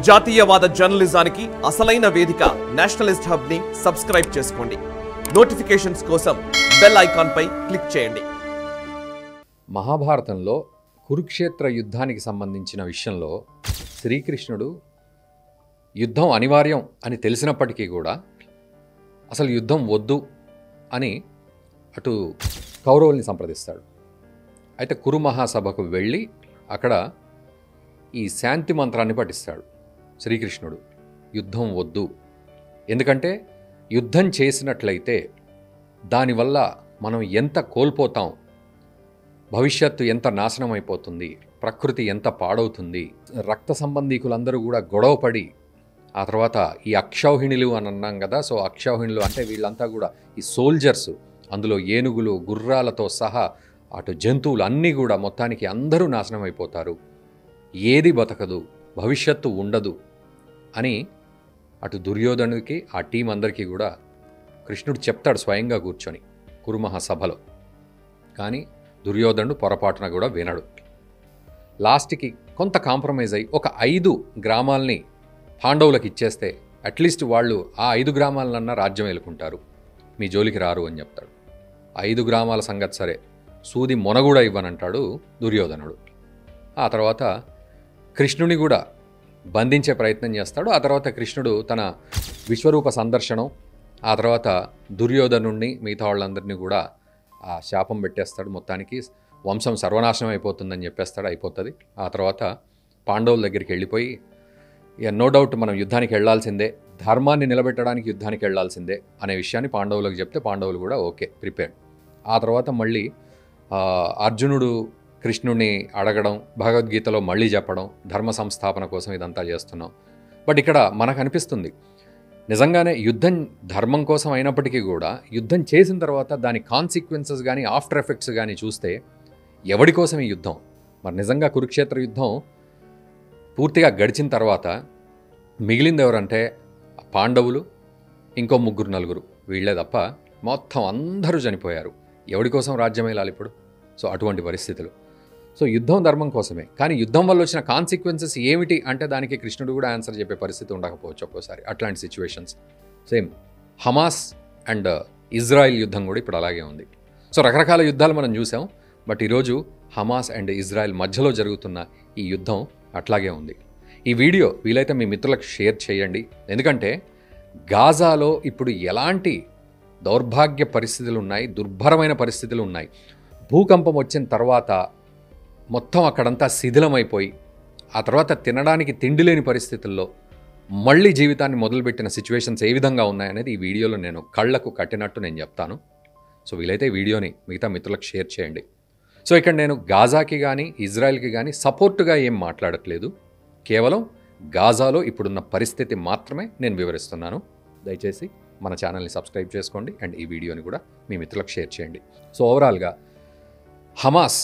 జాతీయవాద జర్నలిజానికి అసలైన వేదిక నేషనలిస్ట్ హబ్ ని సబ్స్క్రైబ్ చేసుకోండి. నోటిఫికేషన్స్ కోసం బెల్ ఐకాన్ పై క్లిక్ చేయండి. మహాభారతంలో కురుక్షేత్ర యుద్ధానికి సంబంధించిన విషయంలో శ్రీకృష్ణుడు యుద్ధం అనివార్యం అని తెలిసినప్పటికీ కూడా అసలు యుద్ధం వద్దు అని అటు కౌరవుల్ని సంప్రదిస్తాడు. అయితే కురు మహాసభకు వెళ్ళి అక్కడ ఈ శాంతి మంత్రాన్ని పఠిస్తాడు శ్రీకృష్ణుడు. యుద్ధం వద్దు, ఎందుకంటే యుద్ధం చేసినట్లయితే దానివల్ల మనం ఎంత కోల్పోతాం, భవిష్యత్తు ఎంత నాశనం అయిపోతుంది, ప్రకృతి ఎంత పాడవుతుంది, రక్త సంబంధీకులందరూ కూడా గొడవపడి ఆ తర్వాత ఈ అక్షౌహిణులు అని అన్నాం కదా. సో అక్షౌహిణులు అంటే వీళ్ళంతా కూడా ఈ సోల్జర్స్, అందులో ఏనుగులు గుర్రాలతో సహా అటు జంతువులు అన్నీ కూడా మొత్తానికి అందరూ నాశనం అయిపోతారు, ఏది బతకదు, భవిష్యత్తు ఉండదు అని అటు దుర్యోధనుడికి ఆ టీం అందరికీ కూడా కృష్ణుడు చెప్తాడు స్వయంగా కూర్చొని కురుమహాసభలో. కానీ దుర్యోధనుడు పొరపాటున కూడా వినడు. లాస్ట్కి కొంత కాంప్రమైజ్ అయ్యి ఒక 5 గ్రామాలని పాండవులకు ఇచ్చేస్తే అట్లీస్ట్ వాళ్ళు ఆ 5 గ్రామాలన్నా రాజ్యం ఏలుకుంటారు, మీ జోలికి రారు అని చెప్తాడు. 5 గ్రామాల సంగతి సరే, సూది మొనగూడా ఇవ్వనంటాడు దుర్యోధనుడు. ఆ తర్వాత కృష్ణుని కూడా బంధించే ప్రయత్నం చేస్తాడు. ఆ తర్వాత కృష్ణుడు తన విశ్వరూప సందర్శనం, ఆ తర్వాత దుర్యోధనుడిని మిగతా వాళ్ళందరినీ కూడా ఆ శాపం పెట్టేస్తాడు. మొత్తానికి వంశం సర్వనాశనం అయిపోతుందని చెప్పేస్తాడు, అయిపోతుంది. ఆ తర్వాత పాండవుల దగ్గరికి వెళ్ళిపోయి నో డౌట్ మనం యుద్ధానికి వెళ్లాల్సిందే, ధర్మాన్ని నిలబెట్టడానికి యుద్ధానికి వెళ్లాల్సిందే అనే విషయాన్ని పాండవులకు చెప్తే పాండవులు కూడా ఓకే ప్రిపేర్డ్. ఆ తర్వాత మళ్ళీ అర్జునుడు కృష్ణుడిని అడగడం, భగవద్గీతలో మళ్ళీ చెప్పడం, ధర్మ సంస్థాపన కోసం ఇదంతా చేస్తున్నాం. బట్ ఇక్కడ మనకు అనిపిస్తుంది నిజంగానే యుద్ధం ధర్మం కోసం అయినప్పటికీ కూడా యుద్ధం చేసిన తర్వాత దాని కాన్సిక్వెన్సెస్ కానీ ఆఫ్టర్ ఎఫెక్ట్స్ కానీ చూస్తే ఎవడి కోసం ఈ యుద్ధం? మరి నిజంగా కురుక్షేత్ర యుద్ధం పూర్తిగా గడిచిన తర్వాత మిగిలింది ఎవరంటే పాండవులు, ఇంకో 3-4 వీళ్ళే తప్ప మొత్తం అందరూ చనిపోయారు. ఎవడి కోసం రాజ్యం వెళ్ళాలి ఇప్పుడు? సో అటువంటి పరిస్థితులు. సో యుద్ధం ధర్మం కోసమే, కానీ యుద్ధం వల్ల వచ్చిన కాన్సిక్వెన్సెస్ ఏమిటి అంటే దానికి కృష్ణుడు కూడా ఆన్సర్ చెప్పే పరిస్థితి ఉండకపోవచ్చు ఒక్కోసారి. అట్లాంటి situations same Hamas and Israel యుద్ధం కూడా ఇప్పుడు అలాగే ఉంది. సో రకరకాల యుద్ధాలు మనం చూసాం, బట్ ఈరోజు హమాస్ అండ్ ఇజ్రాయిల్ మధ్యలో జరుగుతున్న ఈ యుద్ధం అట్లాగే ఉంది. ఈ వీడియో వీలైతే మీ మిత్రులకు షేర్ చేయండి, ఎందుకంటే గాజాలో ఇప్పుడు ఎలాంటి దౌర్భాగ్య పరిస్థితులు ఉన్నాయి, దుర్భరమైన పరిస్థితులు ఉన్నాయి. భూకంపం వచ్చిన తర్వాత మొత్తం అక్కడంతా శిథిలమైపోయి ఆ తర్వాత తినడానికి తిండి లేని పరిస్థితుల్లో మళ్ళీ జీవితాన్ని మొదలుపెట్టిన సిచ్యువేషన్స్ ఏ విధంగా ఉన్నాయనేది ఈ వీడియోలో నేను కళ్ళకు కట్టినట్టు నేను చెప్తాను. సో వీలైతే ఈ వీడియోని మిగతా మిత్రులకు షేర్ చేయండి. సో ఇక్కడ నేను గాజాకి కానీ ఇజ్రాయెల్కి కానీ సపోర్టుగా ఏం మాట్లాడట్లేదు, కేవలం గాజాలో ఇప్పుడున్న పరిస్థితి మాత్రమే నేను వివరిస్తున్నాను. దయచేసి మన ఛానల్ని సబ్స్క్రైబ్ చేసుకోండి అండ్ ఈ వీడియోని కూడా మీ మిత్రులకు షేర్ చేయండి. సో ఓవరాల్గా హమాస్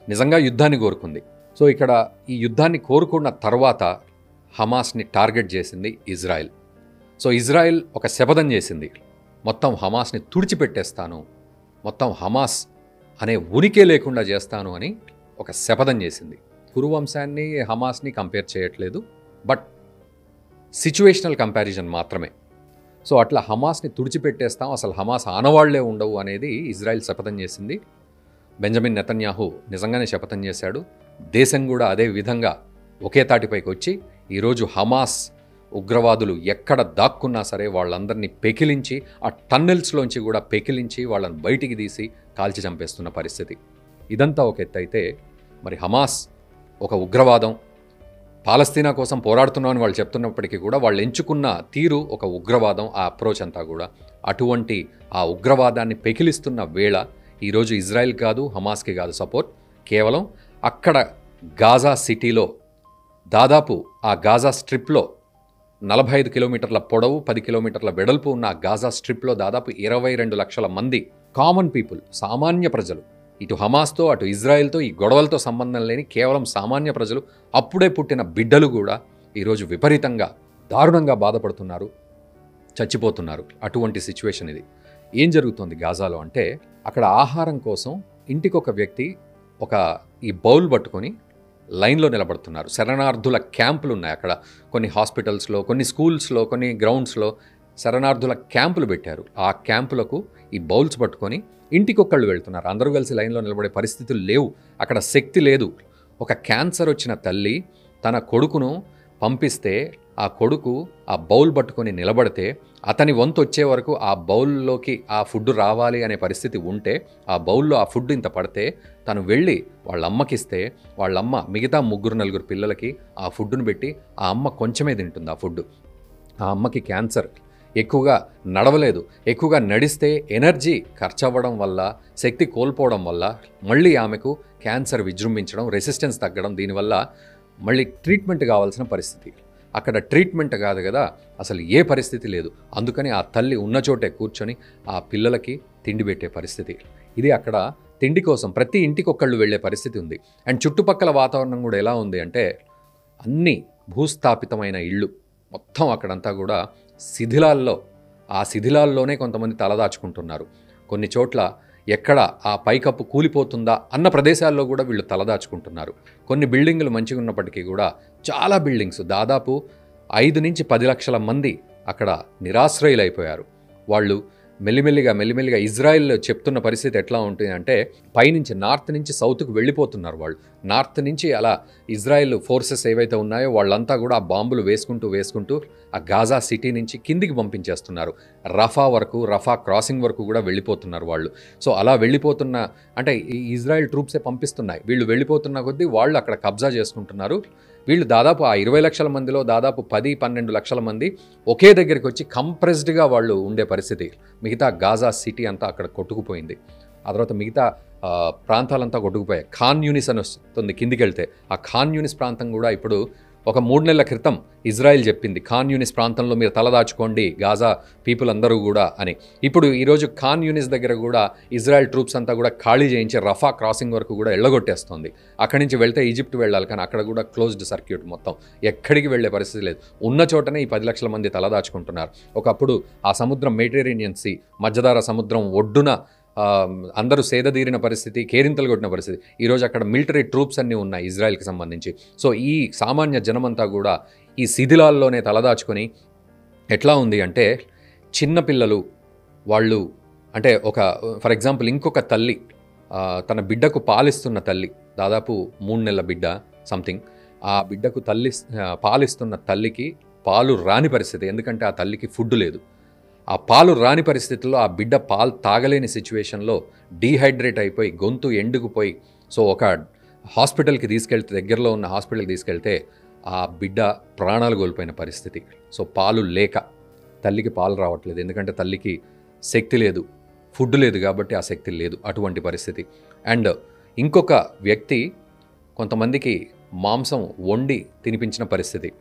నిజంగా యుద్ధాన్ని కోరుకుంది. సో ఇక్కడ ఈ యుద్ధాన్ని కోరుకున్న తర్వాత హమాస్ని టార్గెట్ చేసింది ఇజ్రాయెల్. సో ఇజ్రాయెల్ ఒక శపథం చేసింది, మొత్తం హమాస్ని తుడిచిపెట్టేస్తాను, మొత్తం హమాస్ అనే ఉనికే లేకుండా చేస్తాను అని ఒక శపథం చేసింది. కురువంశాన్ని హమాస్ని కంపేర్ చేయట్లేదు, బట్ సిచ్యువేషనల్ కంపారిజన్ మాత్రమే. సో అట్లా హమాస్ని తుడిచిపెట్టేస్తాం, అసలు హమాస్ ఆనవాళ్లే ఉండవు అనేది ఇజ్రాయెల్ శపథం చేసింది. బెంజమిన్ నెతన్యాహు నిజంగానే శపథం చేశాడు. దేశం కూడా అదే విధంగా ఒకే తాటిపైకి వచ్చి ఈరోజు హమాస్ ఉగ్రవాదులు ఎక్కడ దాక్కున్నా సరే వాళ్ళందరినీ పెకిలించి ఆ టన్నెల్స్లోంచి కూడా పెకిలించి వాళ్ళని బయటికి తీసి కాల్చి చంపేస్తున్న పరిస్థితి. ఇదంతా ఒక ఎత్తు అయితే, మరి హమాస్ ఒక ఉగ్రవాదం, పాలస్తీనా కోసం పోరాడుతున్నామని వాళ్ళు చెప్తున్నప్పటికీ కూడా వాళ్ళు ఎంచుకున్న తీరు ఒక ఉగ్రవాదం, ఆ అప్రోచ్ అంతా కూడా. అటువంటి ఆ ఉగ్రవాదాన్ని పెకిలిస్తున్న వేళ ఈరోజు ఇజ్రాయెల్ కాదు, హమాస్కి కాదు సపోర్ట్, కేవలం అక్కడ గాజా సిటీలో దాదాపు ఆ గాజా స్ట్రిప్లో 45 కిలోమీటర్ల పొడవు 10 కిలోమీటర్ల వెడల్పు ఉన్న ఆ గాజా స్ట్రిప్లో దాదాపు 22 లక్షల మంది కామన్ పీపుల్, సామాన్య ప్రజలు, ఇటు హమాస్తో అటు ఇజ్రాయెల్తో ఈ గొడవలతో సంబంధం లేని కేవలం సామాన్య ప్రజలు, అప్పుడే పుట్టిన బిడ్డలు కూడా ఈరోజు విపరీతంగా దారుణంగా బాధపడుతున్నారు, చచ్చిపోతున్నారు. అటువంటి సిచ్యువేషన్ ఇది. ఏం జరుగుతుంది గాజాలో అంటే అక్కడ ఆహారం కోసం ఇంటికొక వ్యక్తి ఒక ఈ బౌల్ పట్టుకొని లైన్లో నిలబడుతున్నారు. శరణార్థుల క్యాంపులు ఉన్నాయి అక్కడ. కొన్ని హాస్పిటల్స్లో, కొన్ని స్కూల్స్లో, కొన్ని గ్రౌండ్స్లో శరణార్థుల క్యాంపులు పెట్టారు. ఆ క్యాంపులకు ఈ బౌల్స్ పట్టుకొని ఇంటికొకళ్ళు వెళ్తున్నారు. అందరూ కలిసి లైన్లో నిలబడే పరిస్థితులు లేవు. అక్కడ శక్తి లేదు. ఒక క్యాన్సర్ వచ్చిన తల్లి తన కొడుకును పంపిస్తే ఆ కొడుకు ఆ బౌల్ పట్టుకొని నిలబడితే అతని వంతు వచ్చే వరకు ఆ బౌల్లోకి ఆ ఫుడ్ రావాలి అనే పరిస్థితి ఉంటే, ఆ బౌల్లో ఆ ఫుడ్ ఇంత పడితే తను వెళ్ళి వాళ్ళ అమ్మకిస్తే వాళ్ళమ్మ మిగతా 3-4 పిల్లలకి ఆ ఫుడ్డును పెట్టి ఆ అమ్మ కొంచెమే తింటుంది ఆ ఫుడ్. ఆ అమ్మకి క్యాన్సర్, ఎక్కువగా నడవలేదు. ఎక్కువగా నడిస్తే ఎనర్జీ ఖర్చు అవ్వడం వల్ల, శక్తి కోల్పోవడం వల్ల మళ్ళీ ఆమెకు క్యాన్సర్ విజృంభించడం, రెసిస్టెన్స్ తగ్గడం, దీనివల్ల మళ్ళీ ట్రీట్మెంట్ కావాల్సిన పరిస్థితి. అక్కడ ట్రీట్మెంట్ కాదు కదా, అసలు ఏ పరిస్థితి లేదు. అందుకని ఆ తల్లి ఉన్న చోటే కూర్చొని ఆ పిల్లలకి తిండి పెట్టే పరిస్థితి. ఇది అక్కడ తిండి కోసం ప్రతి ఇంటికి ఒకళ్ళు వెళ్ళే పరిస్థితి ఉంది. అండ్ చుట్టుపక్కల వాతావరణం కూడా ఎలా ఉంది అంటే అన్ని భూస్థాపితమైన ఇళ్ళు మొత్తం అక్కడంతా కూడా శిథిలాల్లో, ఆ శిథిలాల్లోనే కొంతమంది తలదాచుకుంటున్నారు. కొన్ని చోట్ల ఎక్కడ ఆ పైకప్పు కూలిపోతుందా అన్న ప్రదేశాల్లో కూడా వీళ్ళు తలదాచుకుంటున్నారు. కొన్ని బిల్డింగులు మంచిగా ఉన్నప్పటికీ కూడా చాలా బిల్డింగ్స్, దాదాపు 5-10 లక్షల మంది అక్కడ నిరాశ్రయులైపోయారు. వాళ్ళు మెల్లిమెల్లిగా ఇజ్రాయెల్ చెప్తున్న పరిస్థితి ఎట్లా ఉంటుంది అంటే పైనుంచి నార్త్ నుంచి సౌత్కు వెళ్ళిపోతున్నారు. వాళ్ళు నార్త్ నుంచి అలా ఇజ్రాయెల్ ఫోర్సెస్ ఏవైతే ఉన్నాయో వాళ్ళంతా కూడా ఆ బాంబులు వేసుకుంటూ ఆ గాజా సిటీ నుంచి కిందికి పంపించేస్తున్నారు. రఫా క్రాసింగ్ వరకు కూడా వెళ్ళిపోతున్నారు వాళ్ళు. సో అలా వెళ్ళిపోతున్న అంటే ఈ ఇజ్రాయెల్ ట్రూప్సే పంపిస్తున్నాయి. వీళ్ళు వెళ్ళిపోతున్న కొద్దీ వాళ్ళు అక్కడ కబ్జా చేసుకుంటున్నారు. వీళ్ళు దాదాపు ఆ 20 లక్షల మందిలో దాదాపు 10-12 లక్షల మంది ఒకే దగ్గరికి వచ్చి కంప్రెస్డ్గా వాళ్ళు ఉండే పరిస్థితి. మిగతా గాజా సిటీ అంతా అక్కడ కొట్టుకుపోయింది. ఆ తర్వాత మిగతా ప్రాంతాలంతా కొట్టుకుపోయాయి. ఖాన్ యూనిస్ అని వస్తుంది కిందికి వెళ్తే. ఆ ఖాన్ యూనిస్ ప్రాంతం కూడా ఇప్పుడు ఒక 3 నెలల క్రితం ఇజ్రాయెల్ చెప్పింది ఖాన్ యూనిస్ ప్రాంతంలో మీరు తలదాచుకోండి గాజా పీపుల్ అందరూ కూడా అని. ఇప్పుడు ఈరోజు ఖాన్ యూనిస్ దగ్గర కూడా ఇజ్రాయెల్ ట్రూప్స్ అంతా కూడా ఖాళీ చేయించి రఫా క్రాసింగ్ వరకు కూడా ఎళ్ళగొట్టేస్తుంది. అక్కడి నుంచి వెళ్తే ఈజిప్ట్ వెళ్ళాలి, కానీ అక్కడ కూడా క్లోజ్డ్ సర్క్యూట్, మొత్తం ఎక్కడికి వెళ్లే పరిస్థితి లేదు. ఉన్న చోటనే ఈ 10 లక్షల మంది తలదాచుకుంటున్నారు. ఒకప్పుడు ఆ సముద్రం మెడిటరేనియన్ సీ, మధ్యధరా సముద్రం ఒడ్డున అందరూ సేదదీరిన పరిస్థితి, కేరింతలు కొట్టిన పరిస్థితి. ఈరోజు అక్కడ మిలిటరీ ట్రూప్స్ అన్నీ ఉన్నాయి ఇజ్రాయెల్కి సంబంధించి. సో ఈ సామాన్య జనమంతా కూడా ఈ శిథిలాల్లోనే తలదాచుకొని ఎట్లా ఉంది అంటే చిన్నపిల్లలు వాళ్ళు అంటే ఫర్ ఎగ్జాంపుల్ ఇంకొక తల్లి తన బిడ్డకు పాలిస్తున్న తల్లి, దాదాపు 3 నెలల బిడ్డ సంథింగ్, ఆ బిడ్డకు పాలిస్తున్న తల్లికి పాలు రాని పరిస్థితి. ఎందుకంటే ఆ తల్లికి ఫుడ్ లేదు. ఆ పాలు రాని పరిస్థితుల్లో ఆ బిడ్డ పాలు తాగలేని సిచ్యువేషన్లో డీహైడ్రేట్ అయిపోయి గొంతు ఎండుకుపోయి సో ఒక హాస్పిటల్కి తీసుకెళ్తే, దగ్గరలో ఉన్న హాస్పిటల్కి తీసుకెళ్తే ఆ బిడ్డ ప్రాణాలు కోల్పోయిన పరిస్థితి. సో పాలు లేక తల్లికి పాలు రావట్లేదు. ఎందుకంటే తల్లికి శక్తి లేదు, ఫుడ్ లేదు కాబట్టి ఆ శక్తి లేదు, అటువంటి పరిస్థితి. అండ్ ఇంకొక వ్యక్తి కొంతమందికి మాంసం వండి తినిపించిన పరిస్థితి.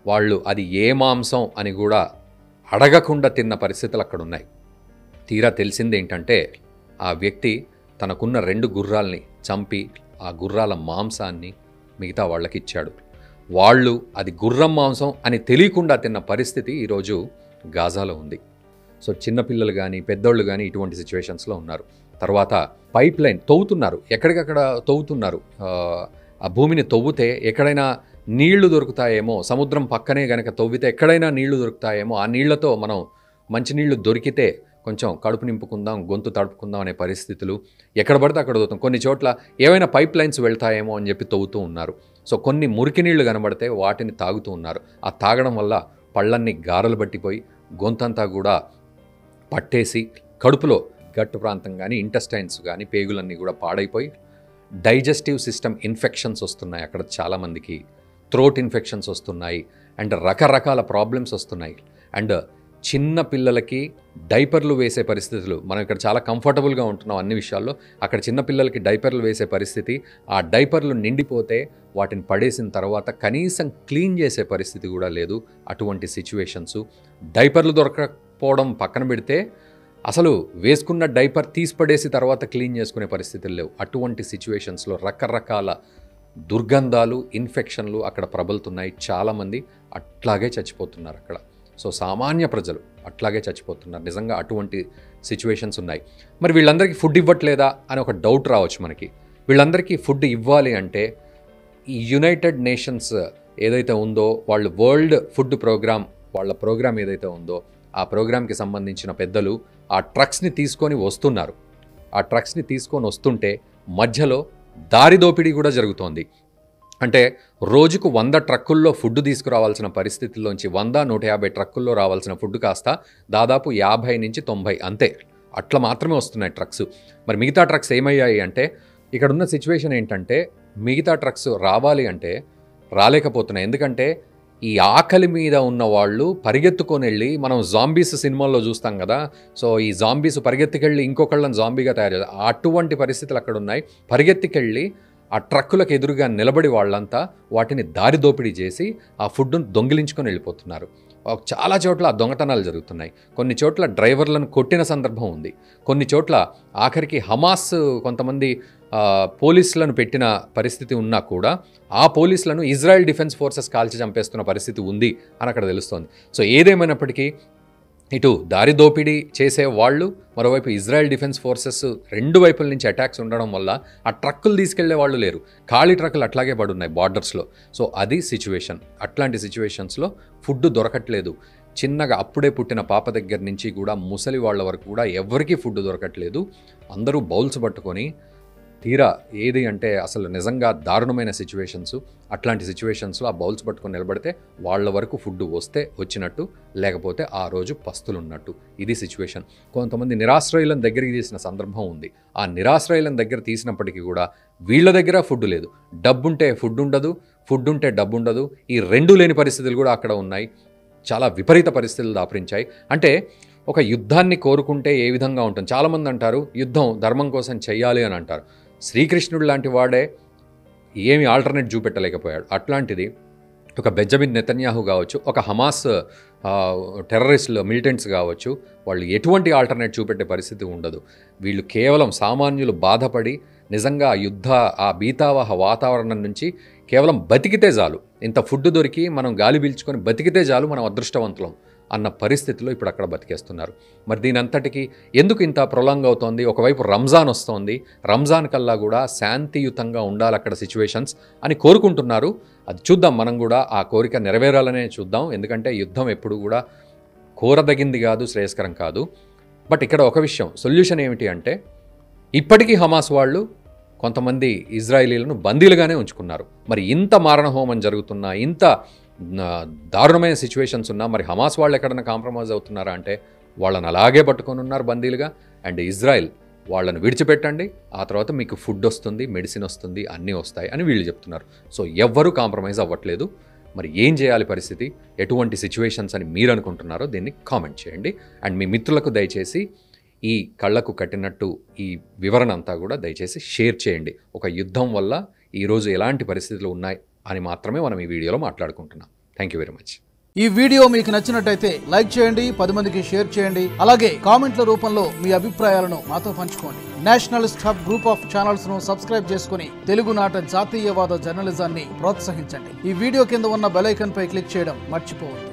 వాళ్ళు అది ఏ మాంసం అని కూడా అడగకుండా తిన్న పరిస్థితులు అక్కడ ఉన్నాయి. తీరా తెలిసింది ఏంటంటే ఆ వ్యక్తి తనకున్న 2 గుర్రాల్ని చంపి ఆ గుర్రాల మాంసాన్ని మిగతా వాళ్ళకి ఇచ్చాడు. వాళ్ళు అది గుర్రం మాంసం అని తెలియకుండా తిన్న పరిస్థితి ఈరోజు గాజాలో ఉంది. సో చిన్నపిల్లలు కానీ పెద్దోళ్ళు కానీ ఇటువంటి సిచ్యువేషన్స్లో ఉన్నారు. తర్వాత పైప్ లైన్ తవ్వుతున్నారు, ఎక్కడికక్కడ తవ్వుతున్నారు. ఆ భూమిని తవ్వితే ఎక్కడైనా నీళ్లు దొరుకుతాయేమో, సముద్రం పక్కనే కనుక తవ్వితే ఎక్కడైనా నీళ్లు దొరుకుతాయేమో, ఆ నీళ్లతో మనం మంచినీళ్లు దొరికితే కొంచెం కడుపు నింపుకుందాం, గొంతు తడుపుకుందాం అనే పరిస్థితులు ఎక్కడ పడితే అక్కడ తవ్వుతాం. కొన్ని చోట్ల ఏవైనా పైప్ లైన్స్ వెళ్తాయేమో అని చెప్పి తవ్వుతూ ఉన్నారు. సో కొన్ని మురికి నీళ్లు కనబడితే వాటిని తాగుతూ ఉన్నారు. ఆ తాగడం వల్ల పళ్ళన్నీ గారలు పట్టిపోయి గొంతంతా కూడా పట్టేసి కడుపులో గట్టు ప్రాంతం కానీ ఇంటెస్టైన్స్ కానీ పేగులన్నీ కూడా పాడైపోయి డైజెస్టివ్ సిస్టమ్ ఇన్ఫెక్షన్స్ వస్తున్నాయి. అక్కడ చాలామందికి థ్రోట్ ఇన్ఫెక్షన్స్ వస్తున్నాయి అండ్ రకరకాల ప్రాబ్లమ్స్ వస్తున్నాయి. అండ్ చిన్న పిల్లలకి డైపర్లు వేసే పరిస్థితులు, మనం ఇక్కడ చాలా కంఫర్టబుల్గా ఉంటున్నాం అన్ని విషయాల్లో, అక్కడ చిన్న పిల్లలకి డైపర్లు వేసే పరిస్థితి, ఆ డైపర్లు నిండిపోతే వాటిని పడేసిన తర్వాత కనీసం క్లీన్ చేసే పరిస్థితి కూడా లేదు. అటువంటి సిచ్యువేషన్స్, డైపర్లు దొరకకపోవడం పక్కన పెడితే అసలు వేసుకున్న డైపర్ తీసిపడేసి తర్వాత క్లీన్ చేసుకునే పరిస్థితులు లేవు. అటువంటి సిచ్యువేషన్స్లో రకరకాల దుర్గంధాలు, ఇన్ఫెక్షన్లు అక్కడ ప్రబలుతున్నాయి. చాలామంది అట్లాగే చచ్చిపోతున్నారు అక్కడ. సో సామాన్య ప్రజలు అట్లాగే చచ్చిపోతున్నారు. నిజంగా అటువంటి సిచ్యువేషన్స్ ఉన్నాయి. మరి వీళ్ళందరికీ ఫుడ్ ఇవ్వట్లేదా అని ఒక డౌట్ రావచ్చు మనకి. వీళ్ళందరికీ ఫుడ్ ఇవ్వాలి అంటే ఈ యునైటెడ్ నేషన్స్ ఏదైతే ఉందో వాళ్ళు వరల్డ్ ఫుడ్ ప్రోగ్రామ్, వాళ్ళ ప్రోగ్రామ్ ఏదైతే ఉందో ఆ ప్రోగ్రామ్కి సంబంధించిన పెద్దలు ఆ ట్రక్స్ని తీసుకొని వస్తున్నారు. ఆ ట్రక్స్ని తీసుకొని వస్తుంటే మధ్యలో దారి దోపిడీ కూడా జరుగుతోంది. అంటే రోజుకు 100 ట్రక్కుల్లో ఫుడ్ తీసుకురావాల్సిన పరిస్థితుల్లోంచి 100-150 ట్రక్కుల్లో రావాల్సిన ఫుడ్ కాస్త దాదాపు 50 నుంచి 90 అంతే, అట్లా మాత్రమే వస్తున్నాయి ట్రక్స్. మరి మిగతా ట్రక్స్ ఏమయ్యాయి అంటే, ఇక్కడ ఉన్న సిచ్యువేషన్ ఏంటంటే మిగతా ట్రక్స్ రావాలి అంటే రాలేకపోతున్నాయి. ఎందుకంటే ఈ ఆకలి మీద ఉన్న వాళ్ళు పరిగెత్తుకొని వెళ్ళి, మనం జాంబీస్ సినిమాల్లో చూస్తాం కదా, సో ఈ జాంబీస్ పరిగెత్తుకెళ్ళి ఇంకొకళ్ళని జాంబీగా తయారు చేస్తారు, అటువంటి పరిస్థితులు అక్కడ ఉన్నాయి. పరిగెత్తుకెళ్ళి ఆ ట్రక్కులకు ఎదురుగా నిలబడి వాళ్ళంతా వాటిని దారి దోపిడీ చేసి ఆ ఫుడ్ను దొంగిలించుకొని వెళ్ళిపోతున్నారు. చాలా చోట్ల ఆ దొంగతనాలు జరుగుతున్నాయి. కొన్ని చోట్ల డ్రైవర్లను కొట్టిన సందర్భం ఉంది. కొన్ని చోట్ల ఆఖరికి హమాస్ కొంతమంది పోలీసులను పెట్టిన పరిస్థితి ఉన్నా కూడా ఆ పోలీసులను ఇజ్రాయెల్ డిఫెన్స్ ఫోర్సెస్ కాల్చి చంపేస్తున్న పరిస్థితి ఉంది అని అక్కడ తెలుస్తోంది. సో ఏదేమైనప్పటికీ ఇటు దారి దోపిడీ చేసే వాళ్ళు, మరోవైపు ఇజ్రాయెల్ డిఫెన్స్ ఫోర్సెస్ రెండు వైపుల నుంచి అటాక్స్ ఉండడం వల్ల ఆ ట్రక్కులు తీసుకెళ్లే వాళ్ళు లేరు. ఖాళీ ట్రక్కులు అట్లాగే పడున్నాయి బార్డర్స్లో. సో అది సిచ్యువేషన్. అట్లాంటి సిచ్యువేషన్స్లో ఫుడ్ దొరకట్లేదు. చిన్నగా అప్పుడే పుట్టిన పాప దగ్గర నుంచి కూడా ముసలి వాళ్ళ వరకు కూడా ఎవరికీ ఫుడ్ దొరకట్లేదు. అందరూ బౌల్స్ పట్టుకొని తీరా ఏది అంటే అసలు నిజంగా దారుణమైన సిచ్యువేషన్స్. అట్లాంటి సిచ్యువేషన్స్లో ఆ బౌల్స్ పట్టుకొని నిలబడితే వాళ్ళ వరకు ఫుడ్ వస్తే వచ్చినట్టు, లేకపోతే ఆ రోజు పస్తులు ఉన్నట్టు. ఇది సిచ్యువేషన్. కొంతమంది నిరాశ్రయులను దగ్గరికి తీసిన సందర్భం ఉంది. ఆ నిరాశ్రయులను దగ్గర తీసినప్పటికీ కూడా వీళ్ళ దగ్గర ఫుడ్ లేదు. డబ్బుంటే ఫుడ్ ఉండదు, ఫుడ్ ఉంటే డబ్బు ఉండదు. ఈ రెండు లేని పరిస్థితులు కూడా అక్కడ ఉన్నాయి. చాలా విపరీత పరిస్థితులు దాపరించాయి. అంటే ఒక యుద్ధాన్ని కోరుకుంటే ఏ విధంగా ఉంటుంది? చాలామంది అంటారు యుద్ధం ధర్మం కోసం చెయ్యాలి అని అంటారు. శ్రీకృష్ణుడు లాంటి వాడే ఏమి ఆల్టర్నేట్ చూపెట్టలేకపోయాడు. అట్లాంటిది ఒక బెంజమిన్ నెతన్యాహు కావచ్చు, ఒక హమాస్ టెర్రరిస్టులు మిలిటెంట్స్ కావచ్చు, వాళ్ళు ఎటువంటి ఆల్టర్నేట్ చూపెట్టే పరిస్థితి ఉండదు. వీళ్ళు కేవలం సామాన్యులు బాధపడి నిజంగా యుద్ధ ఆ భీతావహ వాతావరణం నుంచి కేవలం బతికితే చాలు, ఇంత ఫుడ్ దొరికి మనం గాలి పీల్చుకొని బతికితే చాలు, మనం అదృష్టవంతులం అన్న పరిస్థితిలో ఇప్పుడు అక్కడ బతికేస్తున్నారు. మరి దీని అంతటికి ఎందుకు ఇంత ప్రొలాంగ్ అవుతోంది? ఒకవైపు రంజాన్ వస్తోంది. రంజాన్ కల్లా కూడా శాంతియుతంగా ఉండాలి అక్కడ సిచ్యువేషన్స్ అని కోరుకుంటున్నారు. అది చూద్దాం, మనం కూడా ఆ కోరిక నెరవేరాలనే చూద్దాం. ఎందుకంటే యుద్ధం ఎప్పుడు కూడా కోరదగింది కాదు, శ్రేయస్కరం కాదు. బట్ ఇక్కడ ఒక విషయం, సొల్యూషన్ ఏమిటి అంటే, ఇప్పటికీ హమాస్ వాళ్ళు కొంతమంది ఇజ్రాయేలీలను బందీలుగానే ఉంచుకున్నారు. మరి ఇంత మారణహోమం జరుగుతున్నా, ఇంత దారుణమైన సిచ్యువేషన్స్ ఉన్నా మరి హమాస్ వాళ్ళు ఎక్కడైనా కాంప్రమైజ్ అవుతున్నారా అంటే వాళ్ళని అలాగే పట్టుకొని ఉన్నారు బందీలుగా. అండ్ ఇజ్రాయెల్ వాళ్ళని విడిచిపెట్టండి, ఆ తర్వాత మీకు ఫుడ్ వస్తుంది, మెడిసిన్ వస్తుంది, అన్నీ వస్తాయి అని వీళ్ళు చెప్తున్నారు. సో ఎవ్వరూ కాంప్రమైజ్ అవ్వట్లేదు. మరి ఏం చేయాలి పరిస్థితి, ఎటువంటి సిచ్యువేషన్స్ అని మీరు అనుకుంటున్నారో దీన్ని కామెంట్ చేయండి. అండ్ మీ మిత్రులకు దయచేసి ఈ కళ్ళకు కట్టినట్టు ఈ వివరణ అంతా కూడా దయచేసి షేర్ చేయండి. ఒక యుద్ధం వల్ల ఈరోజు ఎలాంటి పరిస్థితులు ఉన్నాయి అని మాత్రమే మనం ఈ వీడియోలో మాట్లాడుకుంటున్నాం. Thank you very much. ఈ వీడియో మీకు నచ్చినట్టయితే లైక్ చేయండి, 10 మందికి షేర్ చేయండి. అలాగే కామెంట్ల రూపంలో మీ అభిప్రాయాలను మాతో పంచుకోండి. Nationalist hub group of channels ను సబ్స్క్రైబ్ చేసుకుని తెలుగునాట జాతీయవాద జర్నలిజాన్ని ప్రోత్సహించండి. ఈ వీడియో కింద ఉన్న బెల్ ఐకాన్ పై క్లిక్ చేయడం మర్చిపోవద్దు.